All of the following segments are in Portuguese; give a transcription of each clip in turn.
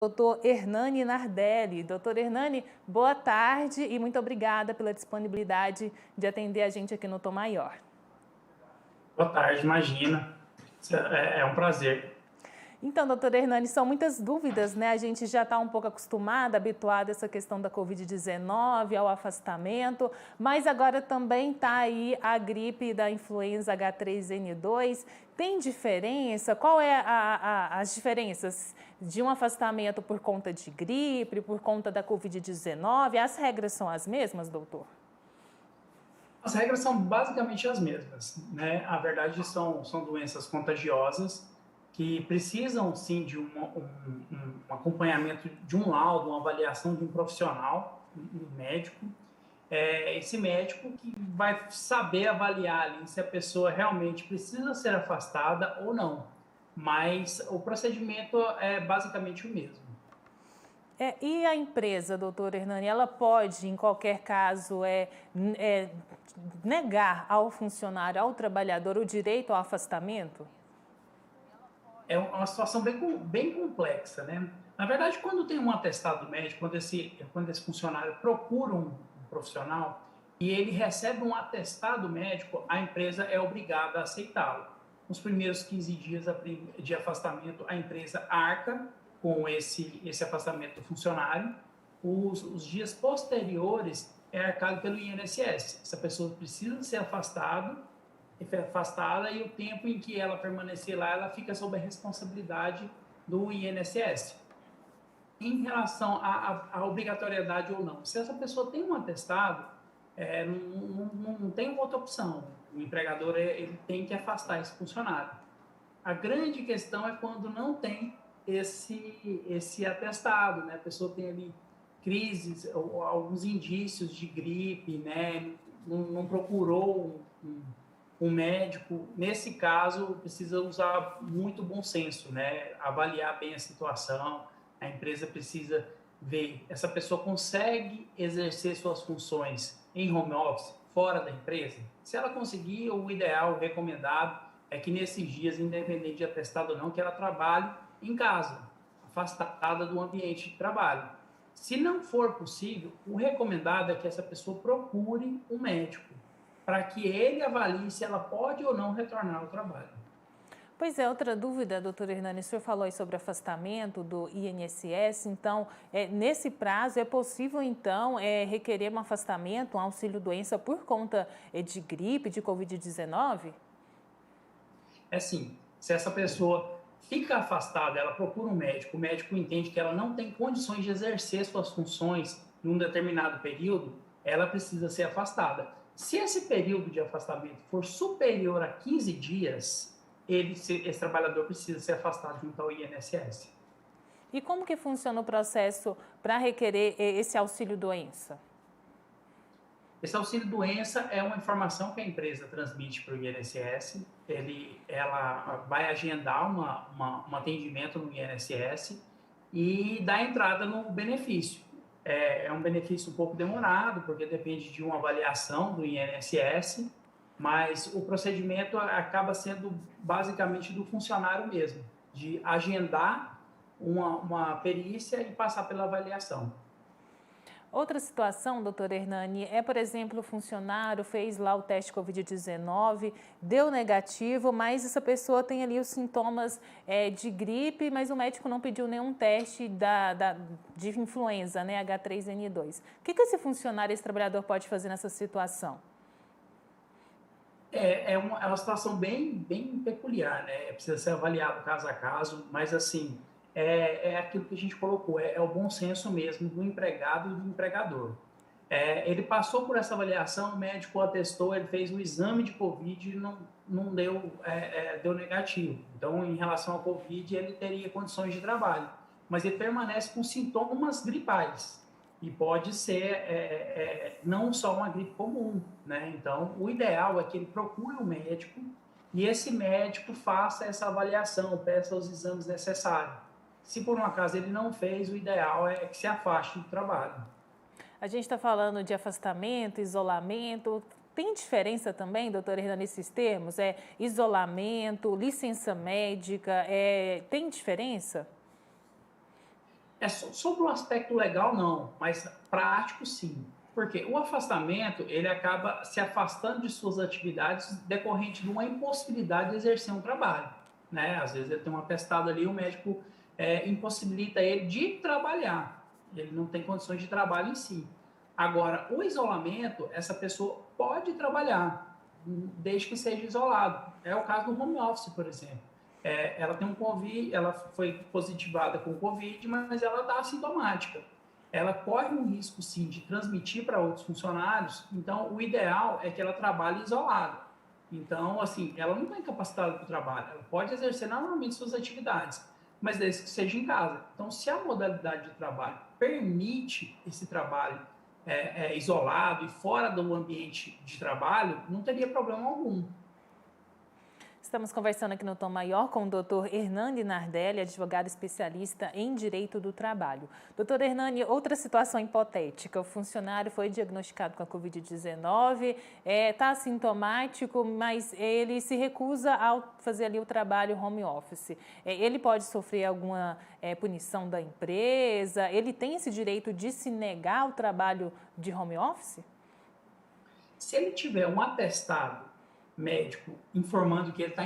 Doutor Hernani Nardelli. Doutor Hernani, boa tarde e muito obrigada pela disponibilidade de atender a gente aqui no Tom Maior. Boa tarde, imagina. É um prazer. Então, doutor Hernani, são muitas dúvidas, né? A gente já está um pouco acostumado, habituado a essa questão da Covid-19, ao afastamento, mas agora também está aí a gripe da influenza H3N2. Tem diferença? Qual é as diferenças de um afastamento por conta de gripe, por conta da Covid-19? As regras são as mesmas, doutor? As regras são basicamente as mesmas, né? A verdade são doenças contagiosas que precisam, sim, de um acompanhamento de um laudo, uma avaliação de um profissional, um médico. Esse médico que vai saber avaliar ali se a pessoa realmente precisa ser afastada ou não. Mas o procedimento é basicamente o mesmo. E a empresa, doutor Hernani, ela pode, em qualquer caso, negar ao funcionário, ao trabalhador, o direito ao afastamento? É uma situação bem complexa, né? Na verdade, quando tem um atestado médico, quando esse funcionário procura um profissional e ele recebe um atestado médico, a empresa é obrigada a aceitá-lo. Nos primeiros 15 dias de afastamento, a empresa arca com esse afastamento do funcionário. Os dias posteriores é arcado pelo INSS. Essa pessoa precisa ser afastada e o tempo em que ela permanecer lá, ela fica sob a responsabilidade do INSS. Em relação à obrigatoriedade ou não, se essa pessoa tem um atestado, não tem outra opção. O empregador ele tem que afastar esse funcionário. A grande questão é quando não tem esse atestado, né? A pessoa tem ali crises, ou alguns indícios de gripe, né? Não procurou um médico. Nesse caso, precisa usar muito bom senso, né? Avaliar bem a situação. A empresa precisa ver, essa pessoa consegue exercer suas funções em home office, fora da empresa? Se ela conseguir, o ideal, o recomendado, é que nesses dias, independente de atestado ou não, que ela trabalhe em casa, afastada do ambiente de trabalho. Se não for possível, o recomendado é que essa pessoa procure um médico, para que ele avalie se ela pode ou não retornar ao trabalho. Pois é, outra dúvida, doutor Hernani, o senhor falou aí sobre afastamento do INSS, então, nesse prazo, é possível, então, requerer um afastamento, um auxílio-doença por conta de gripe, de Covid-19? É sim, se essa pessoa fica afastada, ela procura um médico, o médico entende que ela não tem condições de exercer suas funções em um determinado período, ela precisa ser afastada. Se esse período de afastamento for superior a 15 dias, esse trabalhador precisa ser afastado junto ao INSS. E como que funciona o processo para requerer esse auxílio-doença? Esse auxílio-doença é uma informação que a empresa transmite para o INSS. Ela vai agendar um atendimento no INSS e dá entrada no benefício. É um benefício um pouco demorado, porque depende de uma avaliação do INSS, mas o procedimento acaba sendo basicamente do funcionário mesmo, de agendar uma perícia e passar pela avaliação. Outra situação, doutor Hernani, por exemplo, o funcionário fez lá o teste Covid-19, deu negativo, mas essa pessoa tem ali os sintomas de gripe, mas o médico não pediu nenhum teste de influenza, né, H3N2. O que esse funcionário, esse trabalhador pode fazer nessa situação? É uma situação bem peculiar, né? Precisa ser avaliado caso a caso, mas assim, é aquilo que a gente colocou, é o bom senso mesmo do empregado e do empregador. Ele passou por essa avaliação, o médico atestou, ele fez o exame de Covid e não deu negativo. Então, em relação ao Covid, ele teria condições de trabalho, mas ele permanece com sintomas gripais e pode ser não só uma gripe comum, né? Então, o ideal é que ele procure um médico e esse médico faça essa avaliação, peça os exames necessários. Se por um acaso ele não fez, o ideal é que se afaste do trabalho. A gente está falando de afastamento, isolamento. Tem diferença também, doutora Hernani, nesses termos? Isolamento, licença médica, tem diferença? Sobre o aspecto legal, não, mas prático, sim. Porque o afastamento, ele acaba se afastando de suas atividades decorrente de uma impossibilidade de exercer um trabalho, né? Às vezes ele tem um atestado ali, o médico impossibilita ele de trabalhar. Ele não tem condições de trabalho em si. Agora, o isolamento, essa pessoa pode trabalhar, desde que seja isolado. É o caso do home office, por exemplo. Ela tem um Covid, ela foi positivada com Covid, mas ela está assintomática. Ela corre um risco, sim, de transmitir para outros funcionários, então o ideal é que ela trabalhe isolada. Então, assim, ela não está incapacitada para o trabalho, ela pode exercer normalmente suas atividades, mas desde que seja em casa. Então, se a modalidade de trabalho permite esse trabalho isolado e fora do ambiente de trabalho, não teria problema algum. Estamos conversando aqui no Tom Maior com o Dr. Hernani Nardelli, advogado especialista em direito do trabalho. Dr. Hernani, outra situação hipotética, o funcionário foi diagnosticado com a Covid-19, está assintomático, mas ele se recusa a fazer ali o trabalho home office. Ele pode sofrer alguma punição da empresa? Ele tem esse direito de se negar ao trabalho de home office? Se ele tiver um atestado médico informando que ele está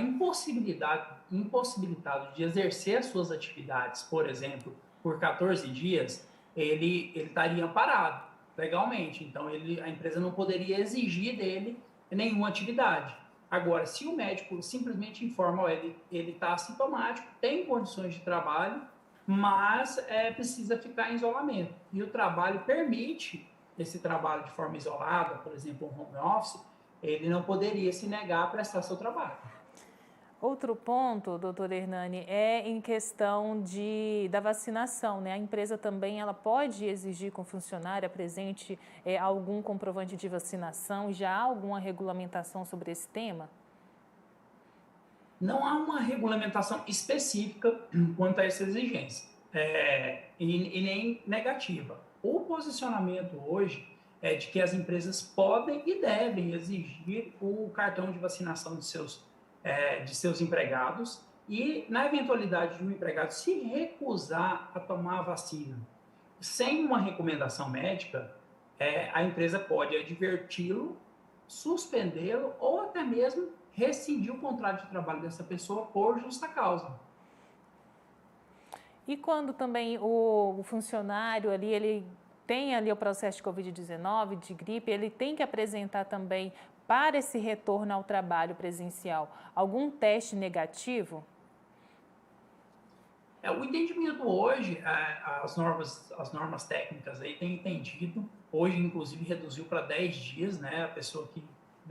impossibilitado de exercer as suas atividades, por exemplo, por 14 dias, ele estaria parado legalmente. Então, a empresa não poderia exigir dele nenhuma atividade. Agora, se o médico simplesmente informa, ele está assintomático, tem condições de trabalho, mas precisa ficar em isolamento. E o trabalho permite esse trabalho de forma isolada, por exemplo, um home office, ele não poderia se negar a prestar seu trabalho. Outro ponto, doutor Hernani, é em questão da vacinação, né? A empresa também ela pode exigir que o funcionário apresente algum comprovante de vacinação. Já há alguma regulamentação sobre esse tema? Não há uma regulamentação específica quanto a essa exigência, e nem negativa. O posicionamento hoje é de que as empresas podem e devem exigir o cartão de vacinação de seus empregados e, na eventualidade de um empregado se recusar a tomar a vacina sem uma recomendação médica, a empresa pode adverti-lo, suspendê-lo ou até mesmo rescindir o contrato de trabalho dessa pessoa por justa causa. E quando também o funcionário ali, ele tem ali o processo de Covid-19, de gripe, ele tem que apresentar também para esse retorno ao trabalho presencial algum teste negativo? O entendimento hoje, as normas técnicas aí têm entendido, hoje inclusive reduziu para 10 dias, né? A pessoa que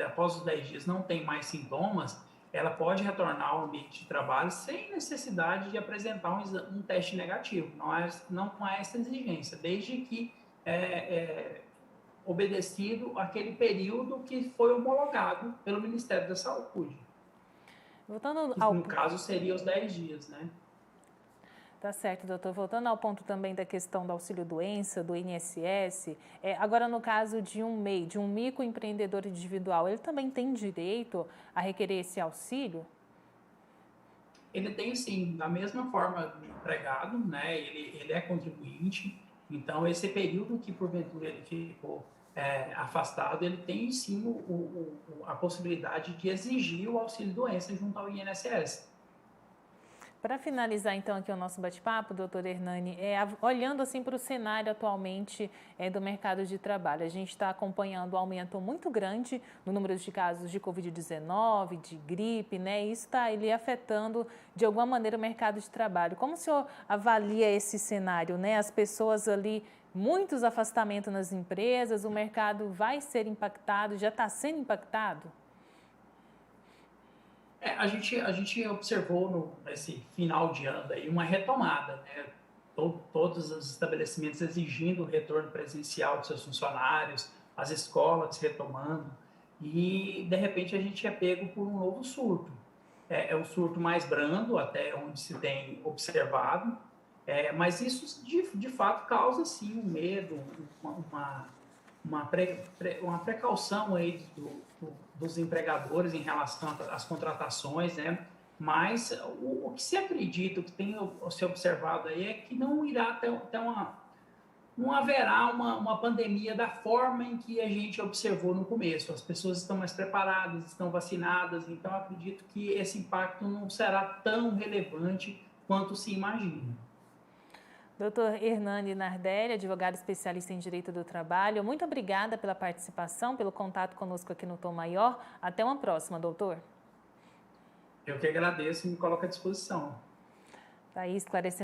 após os 10 dias não tem mais sintomas, ela pode retornar ao ambiente de trabalho sem necessidade de apresentar um teste negativo. Não há essa exigência, desde que obedecido aquele período que foi homologado pelo Ministério da Saúde. No caso, seria os 10 dias, né? Tá certo, doutor. Voltando ao ponto também da questão do auxílio-doença, do INSS, agora no caso de um MEI, de um microempreendedor individual, ele também tem direito a requerer esse auxílio? Ele tem sim, da mesma forma do empregado, né? Ele é contribuinte, então esse período que porventura ele ficou afastado, ele tem sim a possibilidade de exigir o auxílio-doença junto ao INSS. Para finalizar, então, aqui o nosso bate-papo, doutor Hernani, olhando assim para o cenário atualmente do mercado de trabalho, a gente está acompanhando um aumento muito grande no número de casos de Covid-19, de gripe, né? Isso está ali afetando, de alguma maneira, o mercado de trabalho. Como o senhor avalia esse cenário, né? As pessoas ali, muitos afastamentos nas empresas, o mercado vai ser impactado, já está sendo impactado? A gente observou nesse final de ano aí uma retomada, né? Todos os estabelecimentos exigindo o retorno presencial de seus funcionários, as escolas retomando, e de repente a gente é pego por um novo surto. É um surto mais brando, até onde se tem observado, mas isso de fato causa sim um medo, uma precaução aí dos empregadores em relação às contratações, né? Mas o que se acredita, o que tem se observado aí é que não irá ter não haverá uma pandemia da forma em que a gente observou no começo. As pessoas estão mais preparadas, estão vacinadas, então acredito que esse impacto não será tão relevante quanto se imagina. Doutor Hernani Nardelli, advogado especialista em Direito do Trabalho, muito obrigada pela participação, pelo contato conosco aqui no Tom Maior. Até uma próxima, doutor. Eu que agradeço e me coloco à disposição. Tá aí esclarecendo.